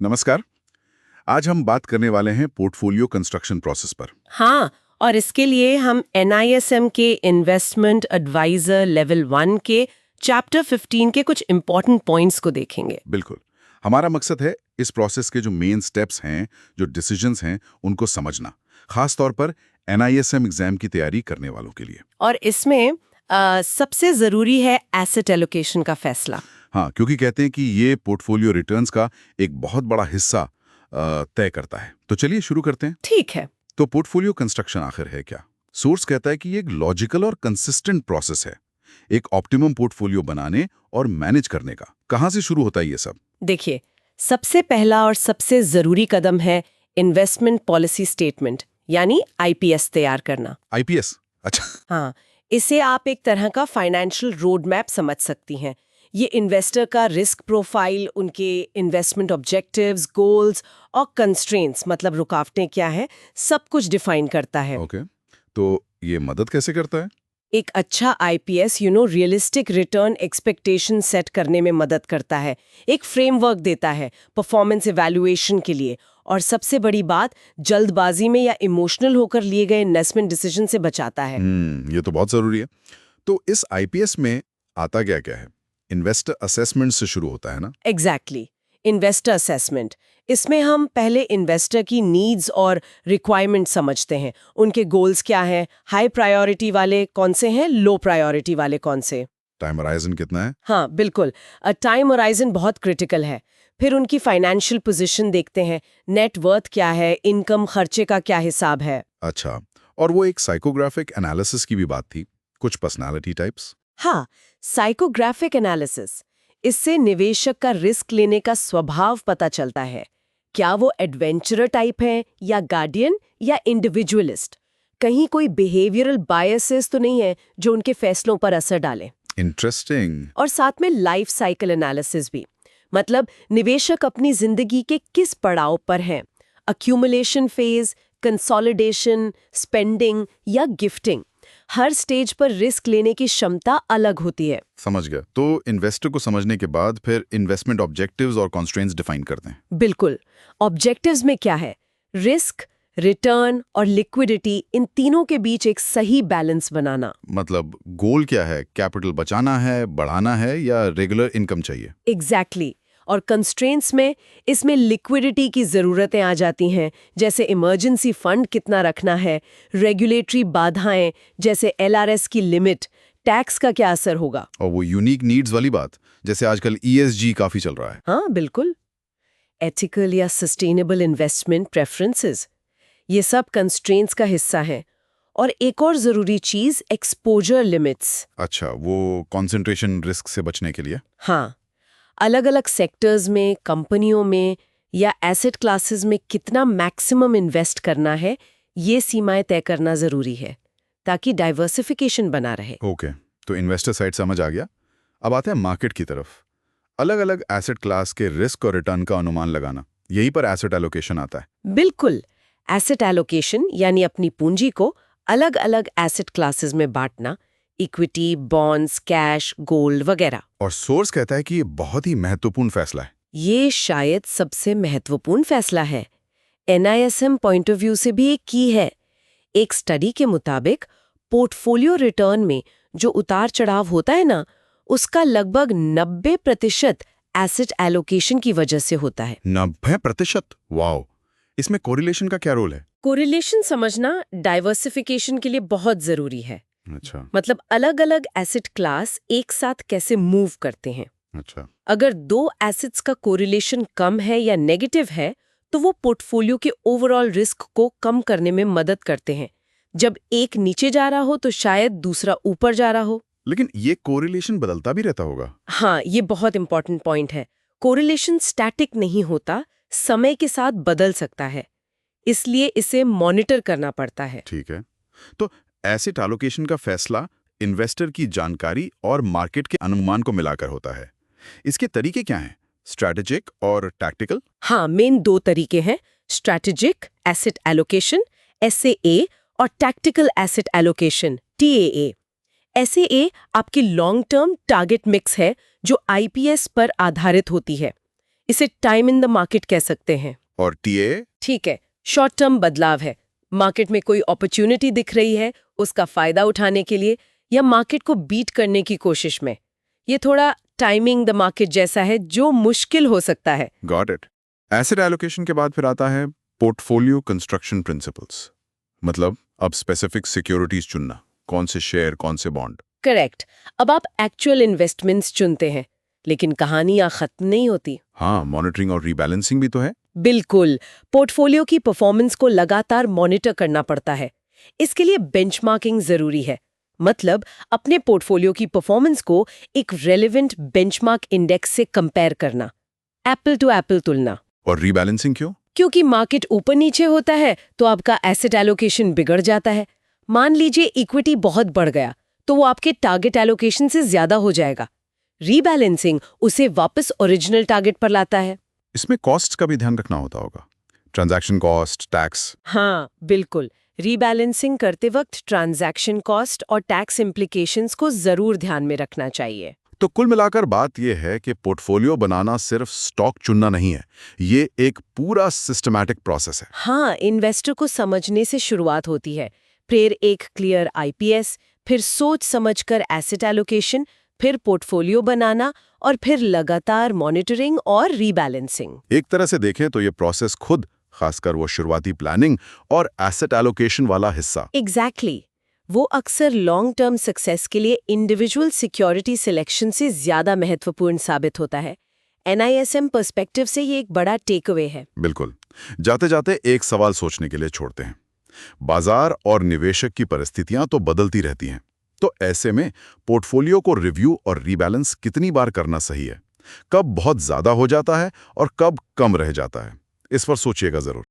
नमस्कार। आज हम बात करने वाले हैं पोर्टफोलियो कंस्ट्रक्शन प्रोसेस पर। हाँ, और इसके लिए हम NISM के इन्वेस्टमेंट एडवाइजर लेवल 1 के चैप्टर 15 के कुछ इंपॉर्टेंट पॉइंट्स को देखेंगे। बिल्कुल। हमारा मकसद है इस प्रोसेस के जो मेन स्टेप्स हैं, जो डिसीजंस हैं, उनको समझना, खास तौर पर NISM एग्जाम की तैयारी करने वालों के लिए। और इसमें सबसे जरूरी है एसेट एलोकेशन का फैसला। हाँ, क्योंकि कहते हैं कि ये पोर्टफोलियो रिटर्न्स का एक बहुत बड़ा हिस्सा तय करता है। तो चलिए शुरू करते हैं। ठीक है। तो पोर्टफोलियो कंस्ट्रक्शन आखिर है क्या? सोर्स कहता है कि ये एक लॉजिकल और कंसिस्टेंट प्रोसेस है, एक ऑप्टिमम पोर्टफोलियो बनाने और मैनेज करने का। कहाँ से शुरू होता है ये सब? देखिए, सबसे पहला और सबसे जरूरी कदम है इन्वेस्टमेंट पॉलिसी स्टेटमेंट, यानी IPS तैयार करना। IPS? अच्छा। हाँ, इसे आप एक तरह का फाइनेंशियल रोड मैप समझ सकती हैं। ये इन्वेस्टर का रिस्क प्रोफाइल, उनके इन्वेस्टमेंट ऑब्जेक्टिव्स, गोल्स और कंस्ट्रेंट्स, मतलब रुकावटें क्या हैं, सब कुछ डिफाइन करता है। ओके। तो ये मदद कैसे करता है? एक अच्छा IPS realistic return expectation set करने में मदद करता है, एक फ्रेमवर्क देता है परफॉर्मेंस इवैल्यूएशन के लिए, और सबसे बड़ी बात, जल्दबाजी में या इमोशनल होकर लिए गए इन्वेस्टमेंट डिसीजन से बचाता है। ये तो बहुत जरूरी है। तो इस IPS में आता क्या क्या है? इन्वेस्टर असेसमेंट से शुरू होता है ना? एग्जैक्टली। इन्वेस्टर असेसमेंट, इसमें हम पहले इन्वेस्टर की नीड्स और रिक्वायरमेंट समझते हैं। उनके गोल्स क्या हैं, हाई प्रायोरिटी वाले कौन से हैं, लो प्रायोरिटी वाले कौन से। टाइम होराइजन कितना है? हाँ बिल्कुल, टाइम होराइजन बहुत क्रिटिकल है। फिर उनकी फाइनेंशियल पोजीशन देखते हैं, नेट वर्थ क्या है, इनकम खर्चे का क्या हिसाब है। अच्छा। और वो एक साइकोग्राफिक एनालिसिस की भी बात थी, कुछ पर्सनालिटी टाइप्स। हाँ, साइकोग्राफिक एनालिसिस, इससे निवेशक का रिस्क लेने का स्वभाव पता चलता है। क्या वो एडवेंचरर टाइप है, या गार्डियन, या इंडिविजुअलिस्ट। कहीं कोई बिहेवियरल बायसेस तो नहीं है जो उनके फैसलों पर असर डाले। इंटरेस्टिंग। और साथ में लाइफ साइकिल एनालिसिस भी, मतलब निवेशक अपनी जिंदगी के किस पड़ाव पर हैं, अक्यूमुलेशन फेज, कंसोलिडेशन, स्पेंडिंग या गिफ्टिंग। हर स्टेज पर रिस्क लेने की क्षमता अलग होती है। समझ गया। तो इन्वेस्टर को समझने के बाद फिर इन्वेस्टमेंट ऑब्जेक्टिव्स और कॉन्स्ट्रेंट्स डिफाइन करते हैं। बिल्कुल। ऑब्जेक्टिव्स में क्या है, रिस्क, रिटर्न और लिक्विडिटी, इन तीनों के बीच एक सही बैलेंस बनाना। मतलब गोल क्या है? कैपिटल बचाना है, बढ़ाना है, या रेगुलर इनकम चाहिए? एग्जैक्टली। और कंस्ट्रेंट्स में इसमें लिक्विडिटी की ज़रूरतें आ जाती हैं, जैसे इमरजेंसी फंड कितना रखना है, रेगुलेटरी बाधाएं जैसे LRS की लिमिट, टैक्स का क्या असर होगा। और वो यूनिक नीड्स वाली बात, जैसे आजकल ESG काफी चल रहा है। हाँ बिल्कुल। एथिकल या सस्टेनेबल इन्वेस्टमेंट प्रेफरेंसेस, ये सब कंस्ट्रेंट्स का हिस्सा है। और एक और ज़रूरी चीज़, एक्सपोजर लिमिट्स। अच्छा, वो कॉन्सेंट्रेशन रिस्क से बचने के लिए। हाँ, अलग अलग सेक्टर्स में, कंपनियों में या एसेट क्लासेस में कितना मैक्सिमम इन्वेस्ट करना है, ये सीमाएं तय करना जरूरी है, ताकि डाइवर्सिफिकेशन बना रहे। ओके। तो इन्वेस्टर साइड समझ आ गया। अब आते हैं मार्केट की तरफ। अलग अलग एसेट क्लास के रिस्क और रिटर्न का अनुमान लगाना, यहीं पर एसेट एलोकेशन आता है। बिल्कुल। एसेट एलोकेशन यानी अपनी पूंजी को अलग अलग एसेट क्लासेस में बांटना, इक्विटी, बॉन्ड्स, कैश, गोल्ड वगैरह। और सोर्स कहता है कि ये बहुत ही महत्वपूर्ण फैसला है। ये शायद सबसे महत्वपूर्ण फैसला है। NISM पॉइंट ऑफ व्यू से भी एक की है। एक स्टडी के मुताबिक पोर्टफोलियो रिटर्न में जो उतार चढ़ाव होता है ना, उसका लगभग 90% एसेट एलोकेशन की वजह से होता है। 90%? वाओ। इसमें कोरिलेशन का क्या रोल है? कोरिलेशन समझना डाइवर्सिफिकेशन के लिए बहुत जरूरी है। अच्छा। मतलब अलग अलग एसेट क्लास एक साथ कैसे मूव करते हैं। अच्छा। अगर दो एसेट्स का कोरिलेशन कम है या नेगेटिव है, तो वो पोर्टफोलियो के ओवरऑल रिस्क को कम करने में मदद करते हैं। जब एक नीचे जा रहा हो तो शायद दूसरा ऊपर जा रहा हो। लेकिन ये कोरिलेशन बदलता भी रहता होगा। हाँ, ये बहुत इंपॉर्टेंट पॉइंट है। कोरिलेशन स्टैटिक नहीं होता, समय के साथ बदल सकता है, इसलिए इसे मॉनिटर करना पड़ता है। ठीक है। तो एसेट एलोकेशन का फैसला इन्वेस्टर की जानकारी और मार्केट के अनुमान को मिलाकर होता है। इसके तरीके क्या हैं? स्ट्रैटेजिक और टैक्टिकल? हाँ, मेन दो तरीके हैं, स्ट्रैटेजिक एसेट एलोकेशन SAA और tactical asset allocation TAA। SAA आपकी लॉन्ग टर्म टारगेट मिक्स है जो IPS पर आधारित होती है। इसे टाइम इन द मार्केट कह सकते हैं। और टीए? ठीक है, शॉर्ट टर्म बदलाव है। मार्केट में कोई अपॉर्चुनिटी दिख रही है, उसका फायदा उठाने के लिए या मार्केट को बीट करने की कोशिश में। ये थोड़ा टाइमिंग द मार्केट जैसा है, जो मुश्किल हो सकता है। Got it. एसेट एलोकेशन के बाद फिर आता है पोर्टफोलियो कंस्ट्रक्शन प्रिंसिपल्स। मतलब अब स्पेसिफिक सिक्योरिटीज चुनना, कौन से शेयर, कौन से बॉन्ड। करेक्ट। अब आप एक्चुअल इन्वेस्टमेंट्स चुनते हैं, लेकिन कहानी यहाँ खत्म नहीं होती। हाँ, मॉनिटरिंग और रीबैलेंसिंग भी तो है। बिल्कुल, पोर्टफोलियो की परफॉर्मेंस को लगातार मॉनिटर करना पड़ता है। इसके लिए बेंचमार्किंग जरूरी है। मतलब अपने पोर्टफोलियो की परफॉर्मेंस को एक रेलेवेंट बेंचमार्क इंडेक्स से कंपेयर करना, एप्पल टू एप्पल तुलना। और रीबैलेंसिंग क्यों? क्योंकि मार्केट ऊपर नीचे होता है तो आपका एसेट एलोकेशन बिगड़ जाता है। मान लीजिए इक्विटी बहुत बढ़ गया तो वो आपके टारगेट एलोकेशन से ज्यादा हो जाएगा। रीबैलेंसिंग उसे वापस ओरिजिनल टारगेट पर लाता है। इसमें कॉस्ट का भी ध्यान रखना होता होगा, ट्रांजैक्शन कॉस्ट, टैक्स। हाँ बिल्कुल, रीबैलेंसिंग करते वक्त ट्रांजैक्शन कॉस्ट और टैक्स इम्प्लीकेशंस को जरूर ध्यान में रखना चाहिए। तो कुल मिलाकर बात यह है कि पोर्टफोलियो बनाना सिर्फ स्टॉक चुनना नहीं है, ये एक पूरा सिस्टमैटिक प्रोसेस है। हाँ, इन्वेस्टर को समझने से शुरुआत होती है, फिर एक क्लियर आईपीएस, फिर सोच समझकर एसेट एलोकेशन, फिर पोर्टफोलियो बनाना और फिर लगातार मॉनिटरिंग और रीबैलेंसिंग। एक तरह से देखें तो ये प्रोसेस खुद, खासकर वो शुरुआती प्लानिंग और एसेट एलोकेशन वाला हिस्सा। एग्जैक्टली। वो अक्सर लॉन्ग टर्म सक्सेस के लिए इंडिविजुअल सिक्योरिटी सिलेक्शन से ज्यादा महत्वपूर्ण साबित होता है। एनआईएसएम पर्सपेक्टिव से ये एक बड़ा टेक अवे है। बिल्कुल। जाते जाते एक सवाल सोचने के लिए छोड़ते हैं। बाजार और निवेशक की परिस्थितियां तो बदलती रहती हैं, तो ऐसे में पोर्टफोलियो को रिव्यू और रीबैलेंस कितनी बार करना सही है? कब बहुत ज्यादा हो जाता है और कब कम रह जाता है? इस पर सोचिएगा जरूर।